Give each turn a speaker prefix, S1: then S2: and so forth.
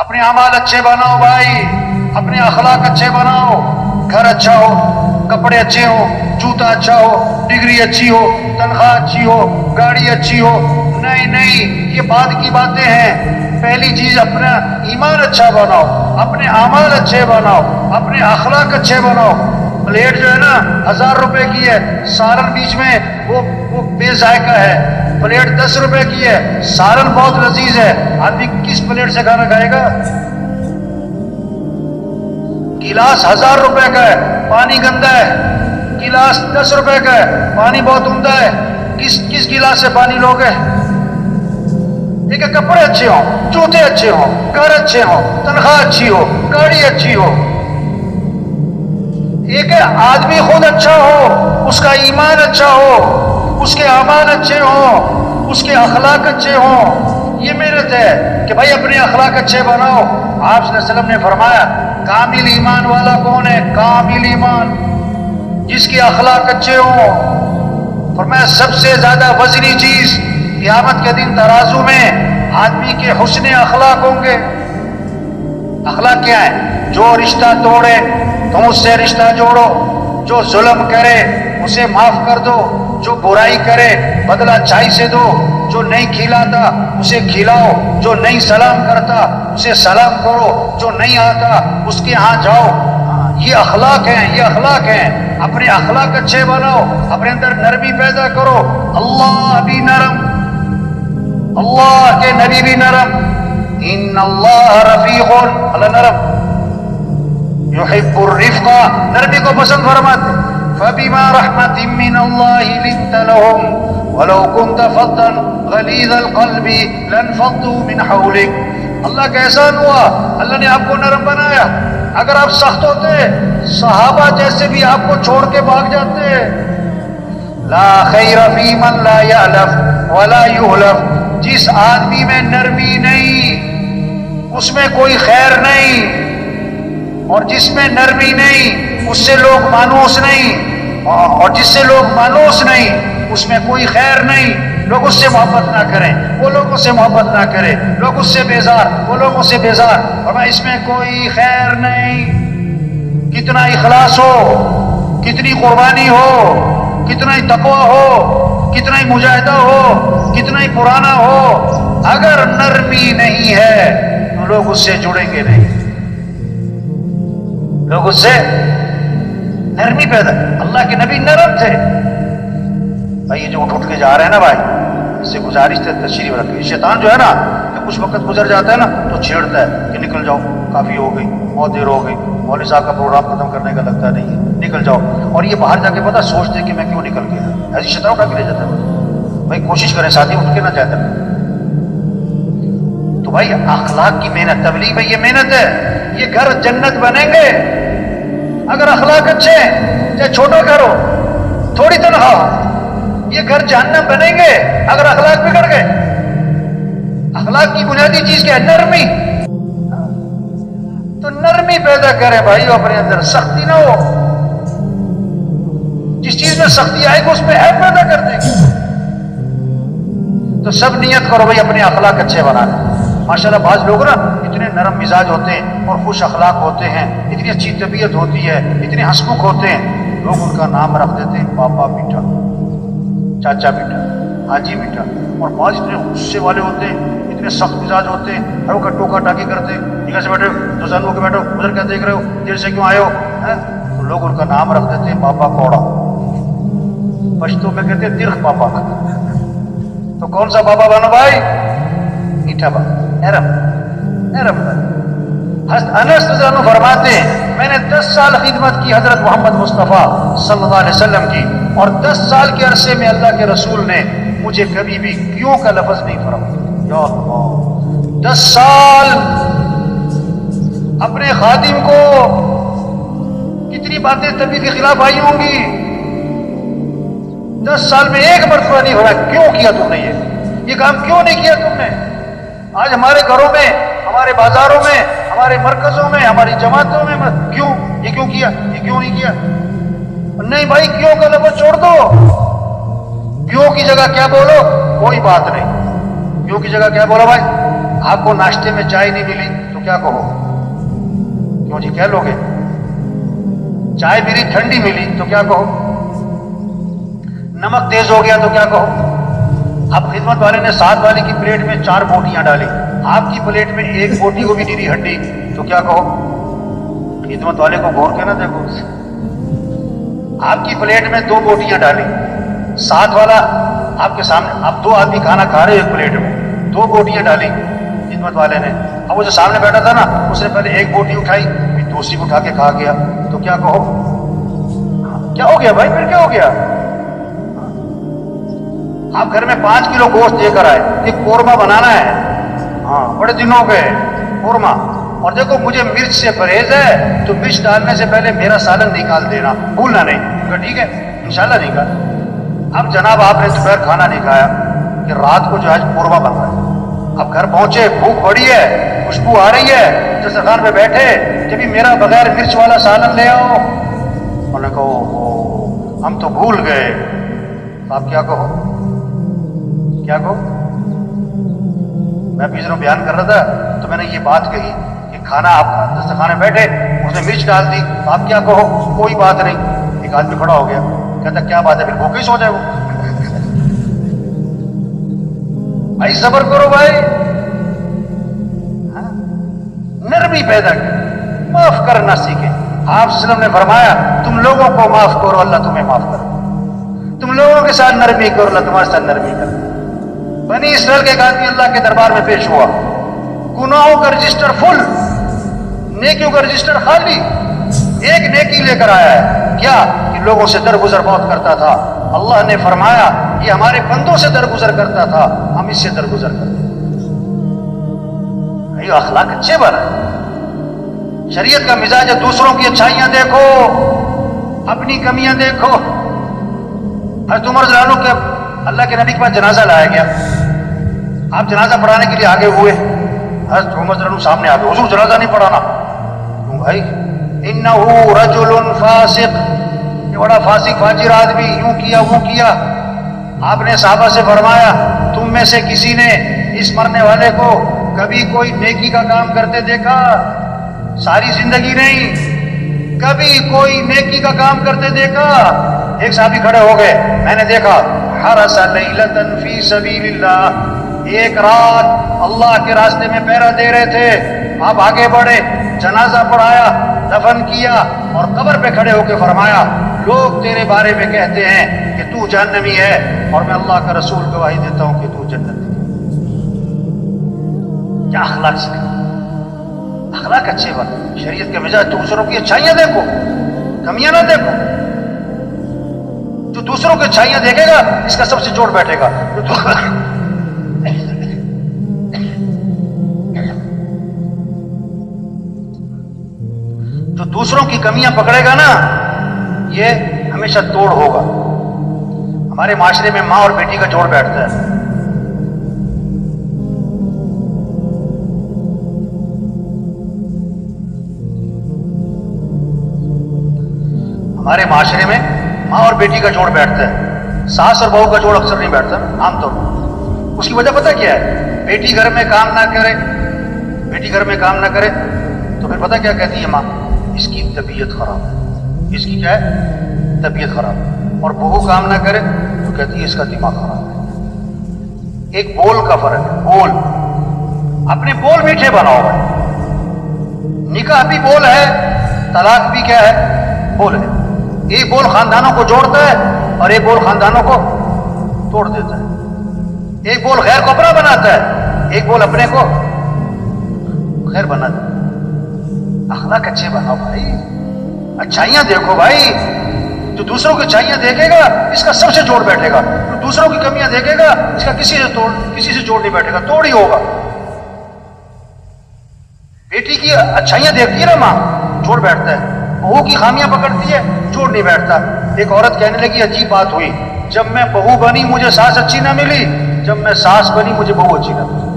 S1: اپنے اعمال اچھے بناؤ بھائی، اپنے اخلاق اچھے بناؤ، گھر اچھا ہو، کپڑے اچھے ہو، جوتا اچھا ہو، ڈگری اچھی ہو، تنخواہ اچھی ہو، گاڑی اچھی ہو، نہیں یہ بعد کی باتیں ہیں۔ پہلی چیز اپنا ایمان اچھا بناؤ، اپنے اعمال اچھے بناؤ، اپنے اخلاق اچھے بناؤ۔ پلیٹ جو ہے نا 1000 روپے کی ہے، سالن بیچ میں وہ بے ذائقہ ہے۔ پلیٹ 10 روپے کی ہے، سالن بہت لذیذ ہے، آدمی کس پلیٹ سے کھانا کھائے گا؟ گلاس 1000 روپے کا ہے، پانی گندا ہے۔ گلاس 10 روپے کا ہے، پانی بہت عمدہ ہے، کس گلاس سے پانی لوگے؟ ایک کپڑے اچھے ہوں، جوتے اچھے ہوں، گھر اچھے ہوں، تنخواہ اچھی ہو، گاڑی اچھی ہو۔ ایک آدمی خود اچھا ہو، اس کا ایمان اچھا ہو، اس کے اعمال اچھے ہوں، اس کے اخلاق اچھے ہوں۔ یہ محنت ہے کہ بھائی اپنے اخلاق اچھے بناؤ۔ آپ صلی اللہ علیہ وسلم نے فرمایا کامل ایمان والا کون ہے؟ کامل ایمان جس کے اخلاق اچھے ہوں۔ فرمایا سب سے زیادہ وزنی چیز قیامت کے دن ترازو میں آدمی کے حسن اخلاق ہوں گے۔ اخلاق کیا ہے؟ جو رشتہ توڑے تم اس سے رشتہ جوڑو، جو ظلم کرے اسے معاف کر دو، جو برائی کرے بدلہ اچھائی سے دو، جو نہیں کھلاتا اسے کھلاؤ، جو نہیں سلام کرتا اسے سلام کرو، جو نہیں آتا اس کے ہاں جاؤ۔ یہ اخلاق ہیں، یہ اخلاق ہیں۔ اپنے اخلاق اچھے بناؤ، اپنے اندر نرمی پیدا کرو۔ اللہ بھی نرم، اللہ کے نبی بھی نرم، ان اللہ رفیق، اللہ نرم، یحب الرفق، نرمی کو پسند فرماتے۔ فبما رحمت من اللہ لنت لهم ولو كنت فظا غلیظ القلب لانفضوا من حولك۔ اللہ کا احسان ہوا، اللہ نے آپ کو نرم بنایا۔ اگر آپ سخت ہوتے صحابہ جیسے بھی آپ کو چھوڑ کے بھاگ جاتے۔ لا خیر فی من لا یألف ولا یؤلف، جس آدمی میں نرمی نہیں اس میں کوئی خیر نہیں، اور جس میں نرمی نہیں اس سے لوگ مانوس نہیں، اور جس سے لوگ مانوس نہیں اس میں کوئی خیر نہیں۔ لوگ اس سے محبت نہ کریں، وہ لوگوں سے محبت نہ کرے، لوگ اس سے بیزار، وہ لوگوں سے بیزار، اور اس میں کوئی خیر نہیں۔ کتنا اخلاص ہو، کتنی قربانی ہو، کتنا ہی تقویٰ ہو، کتنا ہی مجاہدہ ہو، کتنا ہی پرانا ہو، اگر نرمی نہیں ہے تو لوگ اس سے جڑیں گے نہیں، لوگ اس سے نرمی پیدا۔ اللہ کے نبی نرم تھے۔ بھائی یہ جو اٹھ کے جا رہے ہیں نا بھائی، اس سے گزارش ہے تشریف رکھیں۔ شیطان جو ہے نا کہ کچھ وقت گزر جاتا ہے نا تو چھیڑتا ہے کہ نکل جاؤ، کافی ہو گئی، بہت دیر ہو گئی، مولوی صاحب کا پروگرام ختم کرنے کا لگتا نہیں ہے، نکل جاؤ۔ اور یہ باہر جا کے پتا سوچتے کہ میں کیوں نکل گیا، ایسی شیطان اٹھا کے لے جاتا ہے۔ بھائی کوشش کریں ساتھی اٹھ کے نہ جائے تک۔ تو بھائی اخلاق کی محنت، تبلیغ میں یہ محنت ہے۔ یہ گھر جنت بنیں گے اگر اخلاق اچھے ہیں، چاہے چھوٹا گھر ہو، تھوڑی تنخواہ ہو۔ یہ گھر جہنم بنیں گے اگر اخلاق بگڑ گئے۔ اخلاق کی بنیادی چیز کیا ہے؟ نرمی۔ تو نرمی پیدا کریں بھائی، اپنے اندر سختی نہ ہو۔ جس چیز میں سختی آئے گی اس میں عیب پیدا کر دیں گے۔ تو سب نیت کرو بھائی اپنے اخلاق اچھے بنانے۔ ماشاءاللہ بعض لوگ نا اتنے نرم مزاج ہوتے ہیں اور خوش اخلاق ہوتے ہیں، اتنی اچھی طبیعت ہوتی ہے، اتنے ہنسمکھ ہوتے ہیں، لوگ ان کا نام رکھ دیتے ہیں پاپا میٹھا، چاچا میٹھا، حاجی میٹھا۔ اور بعض اتنے غصے والے ہوتے ہیں، اتنے سخت مزاج ہوتے ہیں، ہر کا ٹوکا ٹاکی کرتے ہیں، ٹھیک سے بیٹھے تو زن ہو کے بیٹھو، ادھر کیا دیکھ رہے ہو، دیر سے کیوں آئے ہو؟ تو لوگ ان کا نام رکھ دیتے ہیں پاپا کوڑا، پشتو میں کہتے ہیں ترخ پاپا۔ تو کون سا پاپا بنو بھائی؟ میٹھا بابا، نرم نرم۔ حضرت انس رضی اللہ عنہ فرماتے ہیں میں نے 10 سال خدمت کی حضرت محمد مصطفیٰ صلی اللہ علیہ وسلم کی، اور 10 سال کے عرصے میں اللہ کے رسول نے مجھے کبھی بھی کیوں کا لفظ نہیں فرمایا۔ یا اللہ، 10 سال اپنے خادم کو کتنی باتیں طبیعت کے خلاف آئی ہوں گی، 10 سال میں ایک مرتبہ نہیں ہو رہا کیوں کیا تم نے، یہ کام کیوں نہیں کیا تم نے؟ آج ہمارے گھروں میں، ہمارے بازاروں میں، ہمارے مرکزوں میں، ہماری جماعتوں میں کیوں یہ کیوں کیا، یہ کیوں نہیں کیا؟ نہیں بھائی کیوں کا لفظ چھوڑ دو، کیوں کی جگہ کیا بولو، کوئی بات نہیں، کیوں کی جگہ کیا بولو بھائی، آپ کو ناشتے میں چائے نہیں ملی تو کیا کہو؟ کیوں جی کہہ لوگے؟ چائے میری ٹھنڈی ملی تو کیا کہو؟ نمک تیز ہو گیا تو کیا کہو؟ اب خدمت والے نے ساتھ والے کی پلیٹ میں 4 بوٹیاں ڈالی، آپ کی پلیٹ میں 1 بوٹی کو بھی نیری ہڈی تو کیا کہو؟ خدمت والے کو غور کے نہ دیکھو، آپ کی پلیٹ میں 2 بوٹیاں ڈالی، ساتھ والا آپ کے سامنے، آپ 2 آدمی کھانا کھا رہے ایک پلیٹ میں، 2 بوٹیاں ڈالی خدمت والے نے، اب وہ جو سامنے بیٹھا تھا نا اس نے پہلے 1 بوٹی اٹھائی پھر دوسری کو اٹھا کے کھا گیا تو کیا کہو؟ کیا ہو گیا بھائی؟ پھر کیا ہو گیا؟ آپ گھر میں 5 کلو گوشت لے کر آئے کہ قورمہ بنانا ہے، ہاں بڑے دنوں گئے قورمہ، اور دیکھو مجھے مرچ سے پرہیز ہے تو مرچ ڈالنے سے پہلے میرا سالن نکال دینا، بھولنا نہیں، ٹھیک ہے انشاءاللہ نہیں کہا۔ اب جناب آپ نے دوپہر کھانا نہیں کھایا کہ رات کو جو ہے قورمہ بن رہا ہے، اب گھر پہنچے بھوک بڑی ہے، خوشبو آ رہی ہے، دسترخوان پہ بیٹھے کہ بھی میرا بغیر مرچ والا سالن لے آؤ، انہوں نے کہا ہم تو بھول گئے، آپ کیا کہو؟ کیا کہو؟ میں پیچھے بیان کر رہا تھا تو میں نے یہ بات کہی کہ کھانا آپ دسترخوان میں بیٹھے اس نے مرچ ڈال دی، آپ کیا کہو؟ کوئی بات نہیں۔ ایک آدمی کھڑا ہو گیا کہتا کیا بات ہے؟ پھر بھوکے سو جائے وہ۔ بھائی صبر کرو بھائی، نرمی پیدا کی، معاف کرنا سیکھے۔ آپ صلی اللہ علیہ وسلم نے فرمایا تم لوگوں کو معاف کرو اللہ تمہیں معاف کرے، تم لوگوں کے ساتھ نرمی کرو اللہ تمہارے ساتھ نرمی کرے۔ بنی اسرائیل کے ایک آدمی اللہ کے دربار میں پیش ہوا، گناہوں کا رجسٹر فل، نیکیوں کا رجسٹر خالی، ایک نیکی لے کر آیا ہے، کیا کہ لوگوں سے درگزر بہت کرتا تھا۔ اللہ نے فرمایا یہ ہمارے بندوں سے درگزر کرتا تھا، ہم اس سے درگزر کرتے۔ یہ اخلاق اچھے بنا، شریعت کا مزاج ہے دوسروں کی اچھائیاں دیکھو، اپنی کمیاں دیکھو۔ حضرت عمر رضی اللہ عنہ کے اللہ کے نبی کے پاس جنازہ لایا گیا، آپ جنازہ پڑھانے کے لیے آگے ہوئے، حضرت عمر رضی اللہ عنہ سامنے آ گئے، حضور جنازہ نہیں پڑھانا۔ کیوں بھائی؟ انہ رجل فاسق، یہ بڑا فاسق فاجر آدمی، یوں کیا وہ کیا۔ آپ نے صحابہ سے فرمایا تم میں سے کسی نے اس مرنے والے کو کبھی کوئی نیکی کا کام کرتے دیکھا؟ ساری زندگی نہیں، کبھی کوئی نیکی کا کام کرتے دیکھا؟ ایک صحابی کھڑے ہو گئے، میں نے دیکھا حرس لیلۃ فی سبیل اللہ، ایک رات اللہ کے راستے میں پہرا دے رہے تھے۔ آپ آگے بڑھے، جنازہ پڑھایا، دفن کیا، اور قبر پہ کھڑے ہو کے فرمایا لوگ تیرے بارے میں کہتے ہیں کہ تو جہنمی ہے، اور میں اللہ کا رسول گواہی دیتا ہوں کہ تو جنتی ہے۔ کیا اخلاق سکھا، اخلاق اچھے بات، شریعت کے مزاج دوسروں کی اچھائیاں دیکھو، کمیاں نہ دیکھو۔ جو دوسروں کی اچھائیاں دیکھے گا اس کا سب سے جوڑ بیٹھے گا، جو دوسروں کی کمیاں پکڑے گا نا یہ ہمیشہ توڑ ہوگا۔ ہمارے معاشرے میں ماں اور بیٹی کا جوڑ بیٹھتا ہے، ہمارے معاشرے میں ماں اور بیٹی کا جوڑ بیٹھتا ہے، ساس اور بہو کا جوڑ اکثر نہیں بیٹھتا عام طور پر۔ اس کی وجہ پتہ کیا ہے؟ بیٹی گھر میں کام نہ کرے، بیٹی گھر میں کام نہ کرے تو پھر پتہ کیا کہتی ہے ماں؟ اس کی طبیعت خراب ہے، اس کی کیا ہے؟ طبیعت خراب ہے۔ اور بہو کام نہ کرے تو کہتی ہے اس کا دماغ خراب ہے۔ ایک بول کا فرق ہے، بول، اپنے بول میٹھے بناؤ بھائی۔ نکاح بھی بول ہے، طلاق بھی کیا ہے؟ بول ہے۔ ایک بول خاندانوں کو جوڑتا ہے اور ایک بول خاندانوں کو توڑ دیتا ہے۔ ایک بول غیر کو اپنا بناتا ہے، ایک بول اپنے کو غیر بنا دیتا ہے۔ اخلاق اچھے بناؤ بھائی، اچھائیاں دیکھو بھائی۔ جو دوسروں کی اچھائیاں دیکھے گا اس کا سب سے جوڑ بیٹھے گا، جو دوسروں کی کمیاں دیکھے گا اس کا کسی سے جوڑ نہیں بیٹھے گا، توڑ ہی ہوگا۔ بیٹی کی اچھائیاں دیکھتی ہے نا ماں، جوڑ بیٹھتا ہے، بہو کی خامیاں پکڑتی ہے، جوڑ نہیں بیٹھتا۔ ایک عورت کہنے لگی عجیب بات ہوئی، جب میں بہو بنی مجھے ساس اچھی نہ ملی، جب میں ساس بنی مجھے بہو اچھی نہ ملی۔